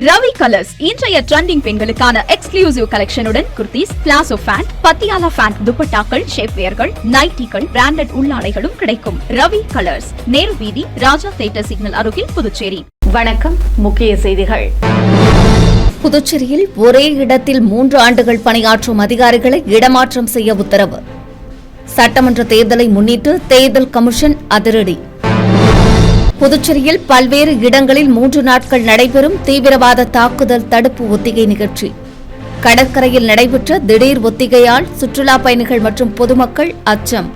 Ravi colours இன்றைய trending பெண்களுக்கான exclusive கலெக்ஷனுடன் kurtis, palazzo pant, Patiala pant, துப்பட்டாக்கள், ஷேப்வேர்கள், நைட்டிகள், பிராண்டட் உள்ளாடைகளும் கிடைக்கும். ரவி கலர்ஸ், நேரு வீதி, ராஜா தியேட்டர் சிக்னல் அருகில், புதுச்சேரி. வணக்கம். முக்கிய செய்திகள். புதுச்சேரியில் ஒரே இடத்தில் 3 ஆண்டுகள் பணியாற்றும் அதிகாரிகளை இடமாற்றம் செய்ய உத்தரவு. சட்டமன்ற தேர்தலை முன்னிட்டு தேர்தல் கமிஷன் அதிரடி. புதுச்சேரியில் பல்வேறு இடங்களில் 3 நாட்கள் நடைபெறும் தீவிரவாத தாக்குதல் தடுப்பு ஒத்திகை நிகழ்ச்சி. கடற்கரையில் நடைபெற்ற திடீர் ஒத்திகையால் சுற்றுலா பயணிகள் மற்றும் பொதுமக்கள் அச்சம்.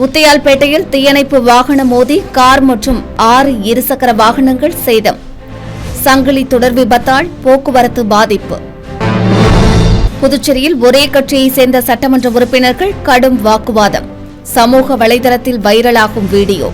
முத்தியால்பேட்டையில் தீயணைப்பு வாகனம் மோதி கார் மற்றும் 6 இருசக்கர வாகனங்கள் சேதம். சங்கிலி தொடர் விபத்தால் போக்குவரத்து பாதிப்பு. புதுச்சேரியில் ஒரே கட்சியைச் சேர்ந்த சட்டமன்ற உறுப்பினர்கள் கடும் வாக்குவாதம். சமூக வலைதளத்தில் வைரலாகும் வீடியோ.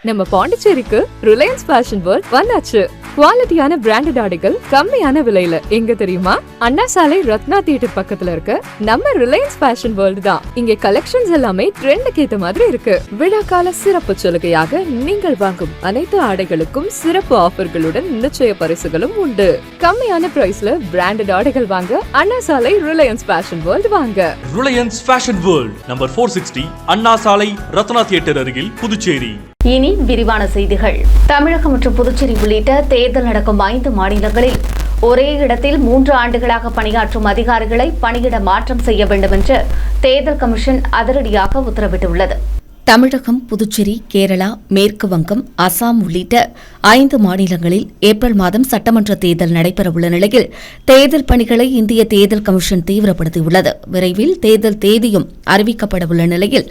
நம்ம பாண்டிச்சேரிக்கு ரிலையன்ஸ் ஃபேஷன் வேர்ல்ட் வந்தாச்சு. குவாலிட்டியான பிராண்டட் ஆடைகள் கம்மியான விலையில. எங்க தெரியுமா? அண்ணா சாலை ரத்னா தியேட்டர் பக்கத்துல இருக்க நம்ம ரிலையன்ஸ் ஃபேஷன் வேர்ல்ட் தான். இங்க கலெக்ஷன்ஸ் எல்லாமே ட்ரெண்டுக்கு ஏத்த மாதிரி இருக்கு. விழாக்கால சிறப்பு சலுகையாக நீங்கள் வாங்கும் அனைத்து ஆடைகளுக்கும் சிறப்பு ஆஃபர்களுடன் நிச்சய பரிசுகளும் உண்டு. கம்மியான பிரைஸ்ல பிராண்டட் ஆடைகள் வாங்க அண்ணா சாலை ரிலையன்ஸ் ஃபேஷன் வேர்ல்ட் வாங்க. ரிலையன்ஸ் ஃபேஷன் வேர்ல்ட் நம்பர் 460 அண்ணா சாலை ரத்னா தியேட்டர் அருகில், புதுச்சேரி. இனி விரிவான செய்திகள். தமிழகம் மற்றும் புதுச்சேரி உள்ளிட்ட தேர்தல் நடக்கும் 5 மாநிலங்களில் ஒரே இடத்தில் 3 ஆண்டுகளாக பணியாற்றும் அதிகாரிகளை பணியிட மாற்றம் செய்ய வேண்டும் என்று தேர்தல் கமிஷன் அதிரடியாக உத்தரவிட்டுள்ளது. தமிழகம், புதுச்சேரி, கேரளா, மேற்கு வங்கம், அசாம் உள்ளிட்ட 5 மாநிலங்களில் ஏப்ரல் மாதம் சட்டமன்ற தேர்தல் நடைபெறவுள்ள நிலையில் தேர்தல் பணிகளை இந்திய தேர்தல் கமிஷன் தீவிரப்படுத்தியுள்ளது. விரைவில் தேர்தல் தேதியும் அறிவிக்கப்படவுள்ள நிலையில்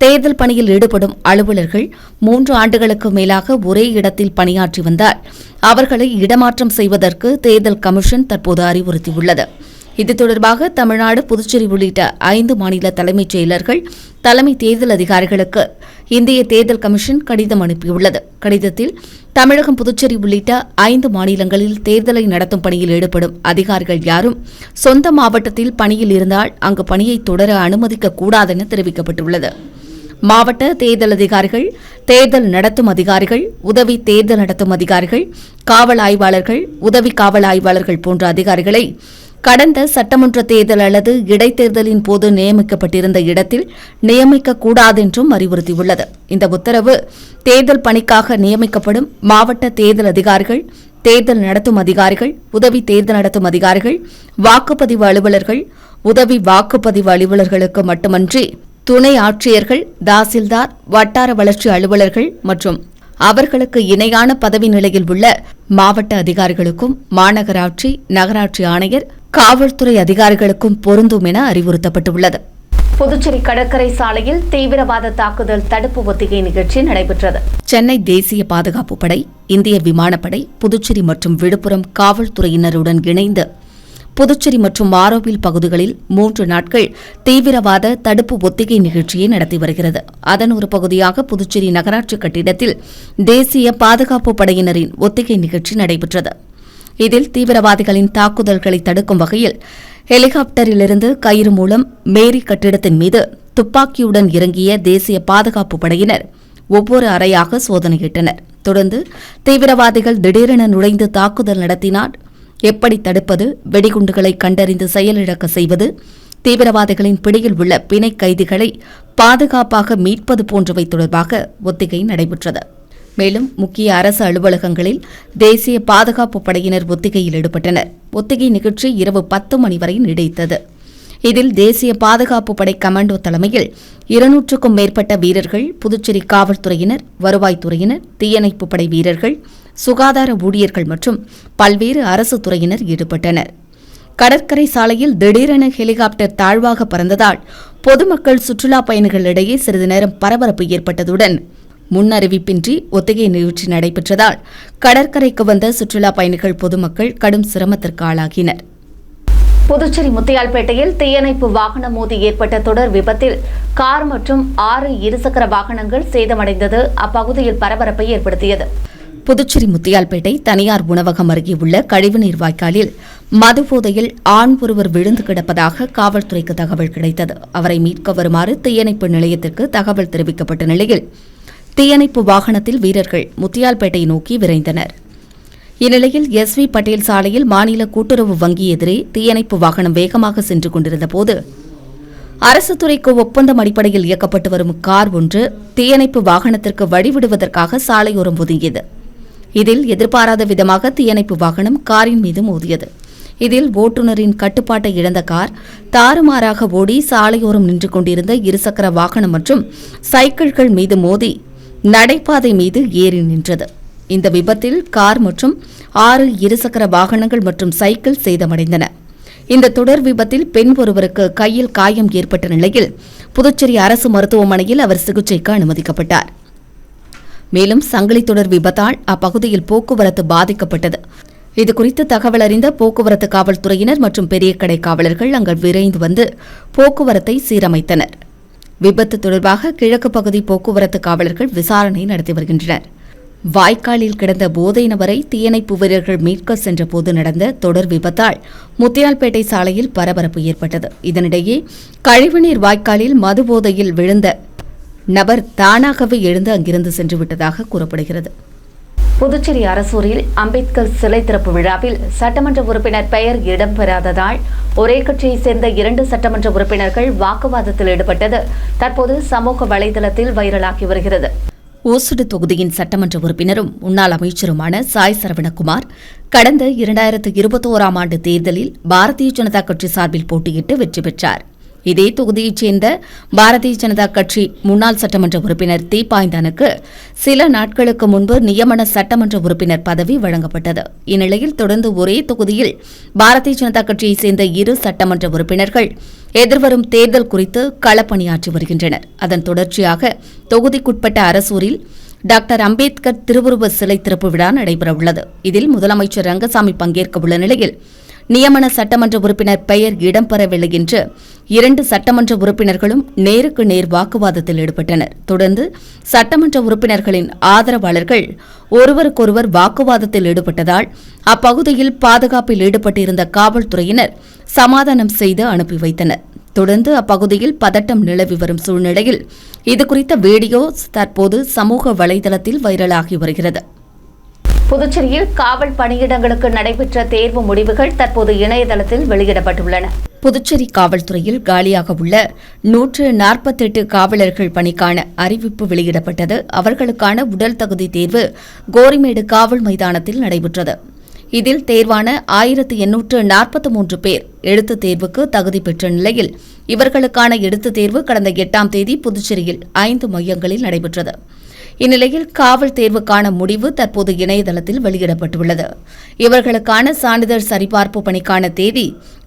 தேர்தல் பணியில் ஈடுபடும் அலுவலர்கள் 3 ஆண்டுகளுக்கு மேலாக ஒரே இடத்தில் பணியாற்றி வந்தால் அவர்களை இடமாற்றம் செய்வதற்கு தேர்தல் கமிஷன் தற்போது அறிவுறுத்தியுள்ளது. இது தொடர்பாக தமிழ்நாடு, புதுச்சேரி உள்ளிட்ட 5 மாநில தலைமைச் செயலர்கள் தலைமை தேர்தல் அதிகாரிகளுக்கு இந்திய தேர்தல் கமிஷன் கடிதம் அனுப்பியுள்ளது. கடிதத்தில் தமிழகம், புதுச்சேரி உள்ளிட்ட 5 மாநிலங்களில் தேர்தலை நடத்தும் பணியில் ஈடுபடும் அதிகாரிகள் யாரும் சொந்த மாவட்டத்தில் பணியில் இருந்தால் அங்கு பணியை தொடர அனுமதிக்கக்கூடாதென தெரிவிக்கப்பட்டுள்ளது. மாவட்ட தேர்தல் அதிகாரிகள், தேர்தல் நடத்தும் அதிகாரிகள், உதவி தேர்தல் நடத்தும் அதிகாரிகள், காவல் ஆய்வாளர்கள், உதவி காவல் ஆய்வாளர்கள் போன்ற அதிகாரிகளை கடந்த சட்டமன்ற தேர்தல் அல்லது இடைத்தேர்தலின் போது நியமிக்கப்பட்டிருந்த இடத்தில் நியமிக்கக்கூடாதென்றும் அறிவுறுத்தியுள்ளது. இந்த உத்தரவு தேர்தல் பணிக்காக நியமிக்கப்படும் மாவட்ட தேர்தல் அதிகாரிகள், தேர்தல் நடத்தும் அதிகாரிகள், உதவி தேர்தல் நடத்தும் அதிகாரிகள், வாக்குப்பதிவு அலுவலர்கள், உதவி வாக்குப்பதிவு அலுவலர்களுக்கு மட்டுமன்றி துணை ஆட்சியர்கள், தாசில்தார், வட்டார வளர்ச்சி அலுவலர்கள் மற்றும் அவர்களுக்கு இணையான பதவி நிலையில் உள்ள மாவட்ட அதிகாரிகளுக்கும் மாநகராட்சி, நகராட்சி ஆணையர், காவல்துறை அதிகாரிகளுக்கும் பொருந்தும் என அறிவுறுத்தப்பட்டுள்ளது. புதுச்சேரி கடற்கரை சாலையில் தீவிரவாத தாக்குதல் தடுப்பு ஒத்திகை நிகழ்ச்சி நடைபெற்றது. சென்னை தேசிய பாதுகாப்பு படை, இந்திய விமானப்படை, புதுச்சேரி மற்றும் விழுப்புரம் காவல்துறையினருடன் இணைந்து புதுச்சேரி மற்றும் ஆரோவில் பகுதிகளில் 3 நாட்கள் தீவிரவாத தடுப்பு ஒத்திகை நிகழ்ச்சியை நடத்தி வருகிறது. அதன் ஒரு பகுதியாக புதுச்சேரி நகராட்சி கட்டிடத்தில் தேசிய பாதுகாப்பு படையினரின் ஒத்திகை நிகழ்ச்சி நடைபெற்றது. இதில் தீவிரவாதிகளின் தாக்குதல்களை தடுக்கும் வகையில் ஹெலிகாப்டரிலிருந்து கயிறு மூலம் மேரி கட்டிடத்தின் மீது துப்பாக்கியுடன் இறங்கிய தேசிய பாதுகாப்பு படையினர் ஒவ்வொரு அறையாக சோதனையிட்டனர். தொடர்ந்து தீவிரவாதிகள் திடீரென நுழைந்து தாக்குதல் நடத்தினால் எப்படி தடுப்பது, வெடிகுண்டுகளை கண்டறிந்து செயலிழக்க செய்வது, தீவிரவாதிகளின் பிடியில் உள்ள பிணை கைதிகளை பாதுகாப்பாக மீட்பது போன்றவை தொடர்பாக ஒத்திகை நடைபெற்றது. மேலும் முக்கிய அரசு அலுவலகங்களில் தேசிய பாதுகாப்பு படையினர் ஒத்திகையில் ஈடுபட்டனர். ஒத்திகை நிகழ்ச்சி இரவு 10 மணி வரை நீடித்தது. இதில் தேசிய பாதுகாப்பு படை கமாண்டோ தலைமையில் 200க்கும் மேற்பட்ட வீரர்கள், புதுச்சேரி காவல்துறையினர், வருவாய்த்துறையினர், தீயணைப்பு படை வீரர்கள், சுகாதார ஊழியர்கள் மற்றும் பல்வேறு அரசு துறையினர் ஈடுபட்டனர். கடற்கரை சாலையில் திடீரென ஹெலிகாப்டர் தாழ்வாக பறந்ததால் பொதுமக்கள், சுற்றுலா பயணிகளிடையே சிறிது நேரம் பரபரப்பு ஏற்பட்டதுடன் முன்னறிவிப்பின்றி ஒத்திகை நிகழ்ச்சி நடைபெற்றதால் கடற்கரைக்கு வந்த சுற்றுலா பயணிகள், பொதுமக்கள் கடும் சிரமத்திற்கு ஆளாகினர். புதுச்சேரி முத்தியால்பேட்டையில் தீயணைப்பு வாகனம் மோதி ஏற்பட்ட தொடர் விபத்தில் கார் மற்றும் 6 இருசக்கர வாகனங்கள் சேதமடைந்தது அப்பகுதியில் பரபரப்பை ஏற்படுத்தியது. புதுச்சேரி முத்தியால்பேட்டை தனியார் உணவகம் அருகே உள்ள கழிவுநீர் வாய்க்காலில் மதுபோதையில் ஆண் ஒருவர் விழுந்து கிடப்பதாக காவல்துறைக்கு தகவல் கிடைத்தது. அவரை மீட்க வருமாறு தீயணைப்பு நிலையத்திற்கு தகவல் தெரிவிக்கப்பட்ட நிலையில் தீயணைப்பு வாகனத்தில் வீரர்கள் முத்தியால்பேட்டை நோக்கி விரைந்தனர். இந்நிலையில் எஸ்.வி. பட்டேல் சாலையில் மாநில கூட்டுறவு வங்கி எதிரே தீயணைப்பு வாகனம் வேகமாக சென்று கொண்டிருந்தபோது அரசு துறைக்கு ஒப்பந்தம் அடிப்படையில் இயக்கப்பட்டு வரும் கார் ஒன்று தீயணைப்பு வாகனத்திற்கு வழிவிடுவதற்காக சாலையோரம் ஒதுங்கியது. இதில் எதிர்பாராத விதமாக தீயணைப்பு வாகனம் காரின் மீது மோதியது. இதில் ஓட்டுநரின் கட்டுப்பாட்டை இழந்த கார் தாறுமாறாக ஓடி சாலையோரம் நின்று கொண்டிருந்த இருசக்கர வாகனம் மற்றும் சைக்கிள்கள் மீது மோதி நடைபாதை மீது ஏறி நின்றது. இந்த விபத்தில் கார் மற்றும் 6 இருசக்கர வாகனங்கள் மற்றும் சைக்கிள் சேதமடைந்தன. இந்த தொடர் விபத்தில் பெண் ஒருவருக்கு கையில் காயம் ஏற்பட்ட நிலையில் புதுச்சேரி அரசு மருத்துவமனையில் அவர் சிகிச்சைக்கு அனுமதிக்கப்பட்டார். மேலும் சங்கிலி தொடர் விபத்தால் அப்பகுதியில் போக்குவரத்து பாதிக்கப்பட்டது. இதுகுறித்து தகவல் அறிந்த போக்குவரத்து காவல்துறையினர் மற்றும் பெரிய கடை காவலர்கள் அங்கு விரைந்து வந்து போக்குவரத்தை சீரமைத்தனர். விபத்து தொடர்பாக கிழக்கு பகுதி போக்குவரத்து காவலர்கள் விசாரணை நடத்தி வருகின்றனர். வாய்க்காலில் கிடந்த போதை நபரை தீயணைப்பு வீரர்கள் மீட்க சென்றபோது நடந்த தொடர் விபத்தால் முத்தியால்பேட்டை சாலையில் பரபரப்பு ஏற்பட்டது. இதனிடையே கழிவுநீர் வாய்க்காலில் மது போதையில் விழுந்த நபர் தானாகவே எழுந்து அங்கிருந்து சென்றுவிட்டதாக கூறப்படுகிறது. புதுச்சேரி அரசூரில் அம்பேத்கர் சிலை திறப்பு விழாவில் சட்டமன்ற உறுப்பினர் பெயர் இடம்பெறாததால் ஒரே கட்சியைச் சேர்ந்த 2 சட்டமன்ற உறுப்பினர்கள் வாக்குவாதத்தில் ஈடுபட்டது தற்போது சமூக வலைதளத்தில் வைரலாகி வருகிறது. ஓசுடு தொகுதியின் சட்டமன்ற உறுப்பினரும் முன்னாள் அமைச்சருமான சாய் சரவணகுமார் கடந்த 2021ஆம் ஆண்டு தேர்தலில் பாரதிய ஜனதா கட்சி சார்பில் போட்டியிட்டு வெற்றி பெற்றார். இதே தொகுதியைச் சேர்ந்த பாரதிய ஜனதா கட்சி முன்னாள் சட்டமன்ற உறுப்பினர் தீபாய்ந்தானுக்கு சில நாட்களுக்கு முன்பு நியமன சட்டமன்ற உறுப்பினர் பதவி வழங்கப்பட்டது. இந்நிலையில் தொடர்ந்து ஒரே தொகுதியில் பாரதிய ஜனதா கட்சியைச் சேர்ந்த 2 சட்டமன்ற உறுப்பினர்கள் எதிர்வரும் தேர்தல் குறித்து களப்பணியாற்றி வருகின்றனர். அதன் தொடர்ச்சியாக தொகுதிக்குட்பட்ட அரசூரில் டாக்டர் அம்பேத்கர் திருவுருவ சிலை திறப்பு விழா நடைபெறவுள்ளது. இதில் முதலமைச்சர் ரங்கசாமி பங்கேற்க உள்ள நிலையில் நியமன சட்டமன்ற உறுப்பினர் பெயர் இடம்பெறவில்லை என்று 2 சட்டமன்ற உறுப்பினர்களும் நேருக்கு நேர் வாக்குவாதத்தில் ஈடுபட்டனர். தொடர்ந்து சட்டமன்ற உறுப்பினர்களின் ஆதரவாளர்கள் ஒருவருக்கொருவர் வாக்குவாதத்தில் ஈடுபட்டதால் அப்பகுதியில் பாதுகாப்பில் ஈடுபட்டிருந்த காவல்துறையினர் சமாதானம் செய்து அனுப்பி வைத்தனர். தொடர்ந்து அப்பகுதியில் பதட்டம் நிலவி வரும் சூழ்நிலையில் இதுகுறித்த வீடியோ தற்போது சமூக வலைதளத்தில் வைரலாகி வருகிறது. புதுச்சேரியில் காவல் பணியிடங்களுக்கு நடைபெற்ற தேர்வு முடிவுகள் தற்போது இணையதளத்தில் வெளியிடப்பட்டுள்ளன. புதுச்சேரி காவல்துறையில் காலியாக உள்ள 148 காவலர்கள் பணிக்கான அறிவிப்பு வெளியிடப்பட்டது. அவர்களுக்கான உடல் தகுதி தேர்வு கோரிமேடு காவல் மைதானத்தில் நடைபெற்றது. இதில் தேர்வான 1843 பேர் எழுத்துத் தேர்வுக்கு தகுதி பெற்ற நிலையில் இவர்களுக்கான எழுத்துத் தேர்வு கடந்த 8ஆம் தேதி புதுச்சேரியில் 5 மையங்களில் நடைபெற்றது. இந்நிலையில் காவல் தேர்வுக்கான முடிவு தற்போது இணையதளத்தில் வெளியிடப்பட்டுள்ளது. இவர்களுக்கான சான்றிதழ் சரிபார்ப்பு பணிக்கான தேதி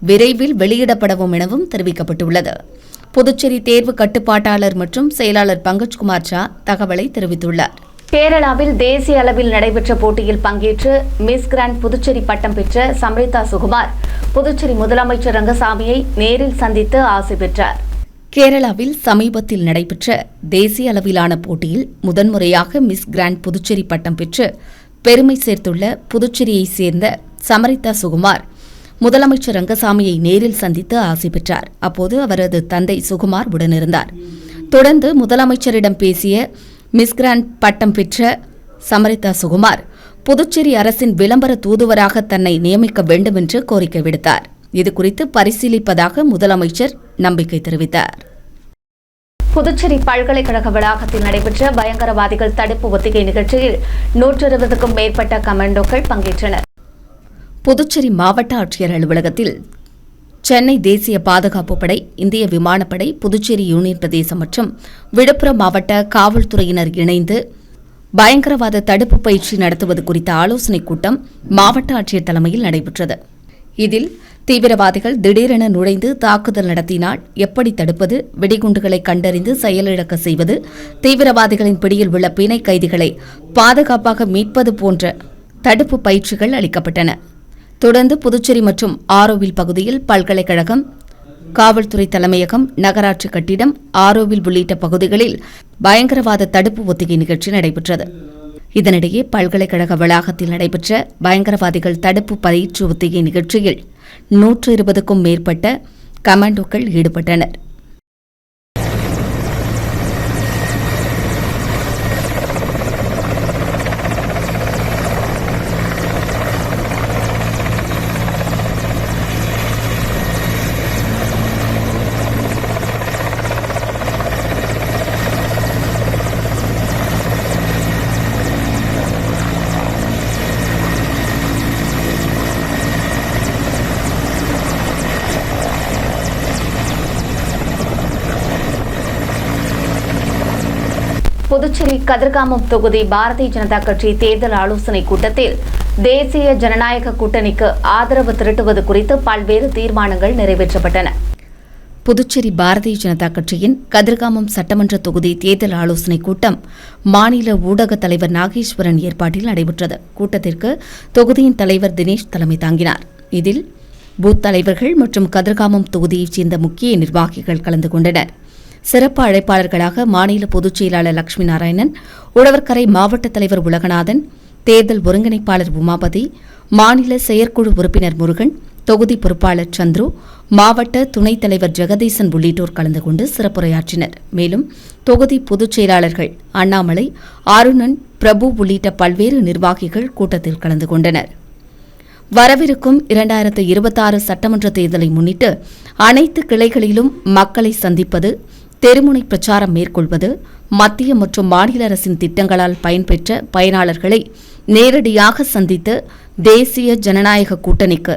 விரைவில் வெளியிடப்படவும் எனவும் தெரிவிக்கப்பட்டுள்ளது. புதுச்சேரி தேர்வு கட்டுப்பாட்டாளர் மற்றும் செயலாளர் பங்கஜ்குமார் ஷா தகவலை தெரிவித்துள்ளார். கேரளாவில் தேசிய அளவில் நடைபெற்ற போட்டியில் பங்கேற்று மிஸ் கிராண்ட் புதுச்சேரி பட்டம் பெற்ற சம்ரிதா சுகுமார் புதுச்சேரி முதலமைச்சர் ரங்கசாமியை நேரில் சந்தித்து ஆசி பெற்றார். கேரளாவில் சமீபத்தில் நடைபெற்ற தேசிய அளவிலான போட்டியில் முதன்முறையாக மிஸ் கிராண்ட் புதுச்சேரி பட்டம் பெற்று பெருமை சேர்த்துள்ள புதுச்சேரியைச் சேர்ந்த சமரிதா சுகுமார் முதலமைச்சர் ரங்கசாமியை நேரில் சந்தித்து ஆசி பெற்றார். அப்போது அவரது தந்தை சுகுமார் உடனிருந்தார். தொடர்ந்து முதலமைச்சரிடம் பேசிய மிஸ் கிராண்ட் பட்டம் பெற்ற சமரிதா சுகுமார் புதுச்சேரி அரசின் விளம்பர தூதுவராக தன்னை நியமிக்க வேண்டும் என்று கோரிக்கை விடுத்தார். இதுகுறித்து பரிசீலிப்பதாக முதலமைச்சர் நம்பிக்கை தெரிவித்தார். புதுச்சேரி பல்கலைக்கழக வளாகத்தில் நடைபெற்ற பயங்கரவாதிகள் தடுப்பு ஒத்திகை நிகழ்ச்சியில் 120க்கும் மேற்பட்ட கமாண்டோக்கள் பங்கேற்றனர். புதுச்சேரி மாவட்ட ஆட்சியர் அலுவலகத்தில் சென்னை தேசிய பாதுகாப்பு படை, இந்திய விமானப்படை, புதுச்சேரி யூனியன் பிரதேசம் மற்றும் விழுப்புரம் மாவட்ட காவல்துறையினர் இணைந்து பயங்கரவாத தடுப்பு பயிற்சி நடத்துவது குறித்த ஆலோசனைக் கூட்டம் மாவட்ட ஆட்சியர் தலைமையில் நடைபெற்றது. இதில் தீவிரவாதிகள் திடீரென நுழைந்து தாக்குதல் நடத்தினால் எப்படி தடுப்பது, வெடிகுண்டுகளை கண்டறிந்து செயலிழக்க செய்வது, தீவிரவாதிகளின் பிடியில் உள்ள பிணை கைதிகளை பாதுகாப்பாக மீட்பது போன்ற தடுப்பு பயிற்சிகள் அளிக்கப்பட்டன. தொடர்ந்து புதுச்சேரி மற்றும் ஆரோவில் பகுதியில் பல்கலைக்கழகம், காவல்துறை தலைமையகம், நகராட்சி கட்டிடம், ஆரோவில் உள்ளிட்ட பகுதிகளில் பயங்கரவாத தடுப்பு ஒத்திகை நிகழ்ச்சி நடைபெற்றது. இதனிடையே பல்கலைக்கழக வளாகத்தில் நடைபெற்ற பயங்கரவாதிகள் தடுப்பு பயிற்சி ஒத்திகை நிகழ்ச்சியில் 120க்கும் மேற்பட்ட கமாண்டோக்கள் ஈடுபட்டனர். புதுச்சேரி கதிர்காமம் தொகுதி பாரதிய ஜனதா கட்சி தேர்தல் ஆலோசனை கூட்டத்தில் தேசிய ஜனநாயக கூட்டணிக்கு ஆதரவு திரட்டுவது குறித்து பல்வேறு தீர்மானங்கள் நிறைவேற்றப்பட்டன. புதுச்சேரி பாரதிய ஜனதா கட்சியின் கதிர்காமம் சட்டமன்ற தொகுதி தேர்தல் ஆலோசனைக் கூட்டம் மாநில ஊடக தலைவர் நாகேஸ்வரன் ஏற்பாட்டில் நடைபெற்றது. கூட்டத்திற்கு தொகுதியின் தலைவர் தினேஷ் தலைமை தாங்கினார். இதில் பூத் தலைவர்கள் மற்றும் கதிர்காமம் தொகுதியைச் சேர்ந்த முக்கிய நிர்வாகிகள் கலந்து கொண்டனர். சிறப்பு அழைப்பாளர்களாக மாநில பொதுச் செயலாளர் லட்சுமி நாராயணன், உழவர்கரை மாவட்ட தலைவர் உலகநாதன், தேர்தல் ஒருங்கிணைப்பாளர் உமாபதி, மாநில செயற்குழு உறுப்பினர் முருகன், தொகுதி பொறுப்பாளர் சந்துரு, மாவட்ட துணைத் தலைவர் ஜெகதீசன் உள்ளிட்டோர் கலந்து கொண்டு சிறப்புரையாற்றினர். மேலும் தொகுதி பொதுச் செயலாளர்கள் அண்ணாமலை, ஆருணன், பிரபு உள்ளிட்ட பல்வேறு நிர்வாகிகள் கூட்டத்தில் கலந்து கொண்டனர். வரவிருக்கும் 2026 சட்டமன்ற தேர்தலை முன்னிட்டு அனைத்து கிளைகளிலும் மக்களை சந்திப்பது, தெருமுனை பிரச்சாரம் மேற்கொள்வது, மத்திய மற்றும் மாநில அரசின் திட்டங்களால் பயன்பெற்ற பயனாளர்களை நேரடியாக சந்தித்து தேசிய ஜனநாயக கூட்டணிக்கு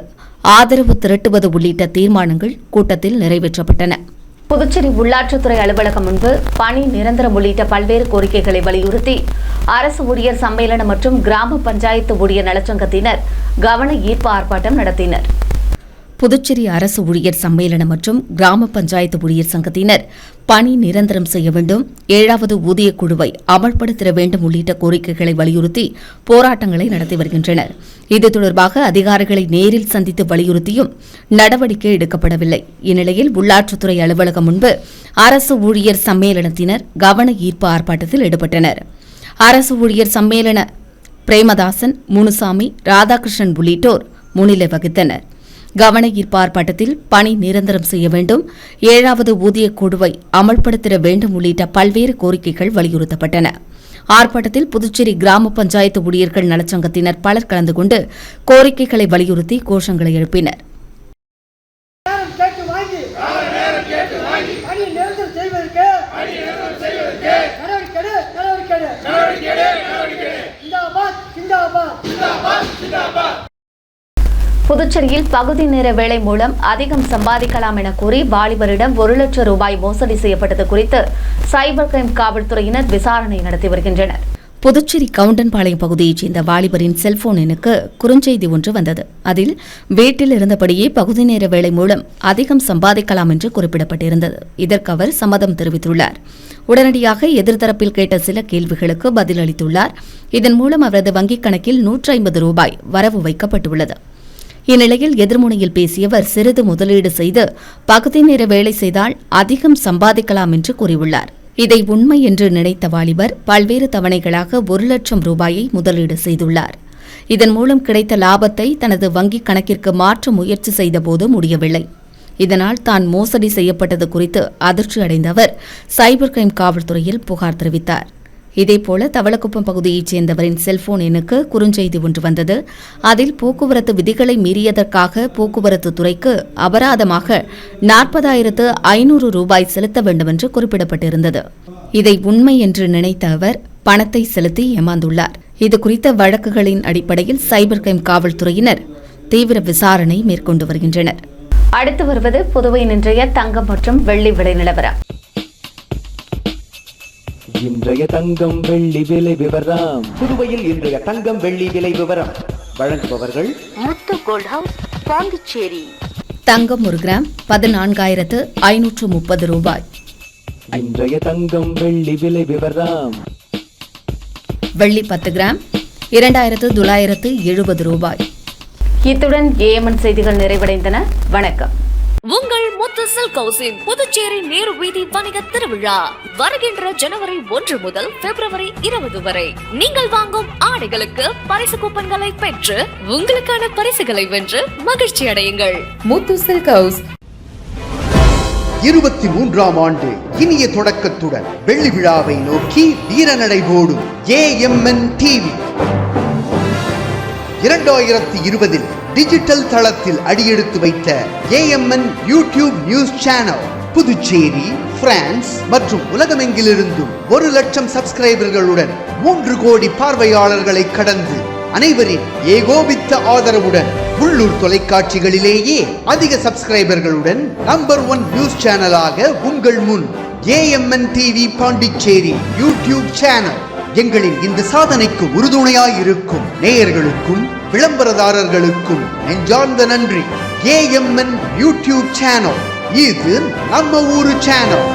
ஆதரவு திரட்டுவது உள்ளிட்ட தீர்மானங்கள் கூட்டத்தில் நிறைவேற்றப்பட்டன. புதுச்சேரி உள்ளாட்சித்துறை அலுவலகம் முன்பு பணி நிரந்தரம் உள்ளிட்ட பல்வேறு கோரிக்கைகளை வலியுறுத்தி அரசு ஊழியர் சம்மேளனம் மற்றும் கிராம பஞ்சாயத்து ஊழியர் நலச்சங்கத்தினர் கவன ஈர்ப்பு ஆர்ப்பாட்டம் நடத்தினர். புதுச்சேரி அரசு ஊழியர் சம்மேளனம் மற்றும் கிராம பஞ்சாயத்து ஊழியர் சங்கத்தினர் பணி நிரந்தரம் செய்ய வேண்டும், 7வது ஊதிய குழுவை அமல்படுத்திட வேண்டும் உள்ளிட்ட கோரிக்கைகளை வலியுறுத்தி போராட்டங்களை நடத்தி வருகின்றனர். இது தொடர்பாக அதிகாரிகளை நேரில் சந்தித்து வலியுறுத்தியும் நடவடிக்கை எடுக்கப்படவில்லை. இந்நிலையில் உள்ளாட்சித்துறை அலுவலகம் முன்பு அரசு ஊழியர் சம்மேளனத்தினர் கவன ஈர்ப்பு ஆர்ப்பாட்டத்தில் ஈடுபட்டனர். அரசு ஊழியர் சம்மேளன பிரேமதாசன், முனுசாமி, ராதாகிருஷ்ணன் உள்ளிட்டோர் முன்னிலை வகித்தனர். கவன ஈர்ப்பு ஆர்ப்பாட்டத்தில் பணி நிரந்தரம் செய்ய வேண்டும், 7வது ஊதிய குழுவை அமல்படுத்திட வேண்டும் உள்ளிட்ட பல்வேறு கோரிக்கைகள் வலியுறுத்தப்பட்டன. ஆர்ப்பாட்டத்தில் புதுச்சேரி கிராம பஞ்சாயத்து ஊழியர்கள் நலச்சங்கத்தினர் பலர் கலந்து கொண்டு கோரிக்கைகளை வலியுறுத்தி கோஷங்களை எழுப்பினர். புதுச்சேரியில் பகுதி நேர வேலை மூலம் அதிகம் சம்பாதிக்கலாம் என கூறி வாலிபரிடம் 1 லட்சம் ரூபாய் மோசடி செய்யப்பட்டது குறித்து சைபர் கிரைம் காவல்துறையினர் விசாரணை நடத்தி வருகின்றனர். புதுச்சேரி கவுண்டன்பாளையம் பகுதியைச் சேர்ந்த வாலிபரின் செல்போன் எண்ணுக்கு குறுஞ்செய்தி ஒன்று வந்தது. அதில் வீட்டில் இருந்தபடியே பகுதி நேர வேலை மூலம் அதிகம் சம்பாதிக்கலாம் என்று குறிப்பிடப்பட்டிருந்தது. இதற்கு அவர் சம்மதம் தெரிவித்துள்ளார். உடனடியாக எதிர்த்தரப்பில் கேட்ட சில கேள்விகளுக்கு பதிலளித்துள்ளார். இதன் மூலம் அவரது வங்கிக் கணக்கில் 150 ரூபாய் வரவு வைக்கப்பட்டுள்ளது. இந்நிலையில் எதிர்முனையில் பேசியவர் சிறிது முதலீடு செய்து பகுதி நேர வேலை செய்தால் அதிகம் சம்பாதிக்கலாம் என்று கூறியுள்ளார். இதை உண்மை என்று நினைத்த வாலிபர் பல்வேறு தவணைகளாக 1 லட்சம் ரூபாயை முதலீடு செய்துள்ளார். இதன் மூலம் கிடைத்த லாபத்தை தனது வங்கிக் கணக்கிற்கு மாற்ற முயற்சி செய்தபோது முடியவில்லை. இதனால் தான் மோசடி செய்யப்பட்டது குறித்து அதிர்ச்சி அடைந்த அவர் சைபர் கிரைம் காவல்துறையில் புகார் தெரிவித்தார். இதேபோல தவளக்குப்பம் பகுதியைச் சேர்ந்தவரின் செல்போன் எண்ணுக்கு குறுஞ்செய்தி ஒன்று வந்தது. அதில் போக்குவரத்து விதிகளை மீறியதற்காக போக்குவரத்து துறைக்கு அபராதமாக 40,500 ரூபாய் செலுத்த வேண்டுமென்று குறிப்பிடப்பட்டிருந்தது. இதை உண்மை என்று நினைத்த அவர் பணத்தை செலுத்தி ஏமாந்துள்ளார். இதுகுறித்த வழக்குகளின் அடிப்படையில் சைபர் கிரைம் காவல்துறையினர் தீவிர விசாரணை மேற்கொண்டு வருகின்றனர். அடுத்து வருவது புதுவையின் இன்றைய தங்கம் மற்றும் வெள்ளி விலை நிலவரம். இன்றைய தங்கம் வெள்ளி விலை விவரம். புதுவையில் இன்றைய தங்கம் வெள்ளி விலை விவரம் வழங்குபவர்கள் முத்து கோல்ட் ஹவுஸ், பாண்டிச்சேரி. தங்கம் 1 கிராம் 14,530 ரூபாய். இன்றைய தங்கம் வெள்ளி விலை விவரம். வெள்ளி 10 கிராம் 2,970 ரூபாய். இத்துடன் ஏஎம்என் செய்திகள் நிறைவடைந்தன. வணக்கம். உங்கள் முத்து சில்க் ஹவுஸின் புதுச்சேரி நேரு வீதி வணிக திருவிழா வருகின்ற ஜனவரி 1 முதல் பிப்ரவரி 20 வரை. நீங்கள் வாங்கும் ஆடைகளுக்கு பரிசு கூப்பன்களை பெற்று உங்களுக்கான பரிசுகளை வென்று மகிழ்ச்சி அடையுங்கள். முத்து சில்க் ஹவுஸ் 23ஆம் ஆண்டு இனிய தொடக்கத்துடன் வெள்ளி விழாவை நோக்கி வீரநடை போடும் ஏஎம்என் டிவி 2020 டிஜிட்டல் தளத்தில் அடியெடுத்து வைத்த AMN YouTube news channel Puducherry, France மற்றும் உலகமெங்கிலிருந்தும் 1 லட்சம் சப்ஸ்கிரைபர்களுடன் 3 கோடி பார்வையாளர்களை கடந்து அனைவரின் ஏகோபித்த ஆதரவுடன் உள்ளூர் தொலைக்காட்சிகளிலேயே அதிக சப்ஸ்கிரைபர்களுடன் நம்பர் 1 நியூஸ் சேனலாக உங்கள் முன் AMN TV Pondicherry YouTube channel. எங்களின் இந்த சாதனைக்கு உறுதுணையாய் இருக்கும் நேயர்களுக்கும் விளம்பரதாரர்களுக்கும் நெஞ்சார்ந்த நன்றி. AMN யூடியூப் சேனல், இது நம்ம ஊரு சேனல்.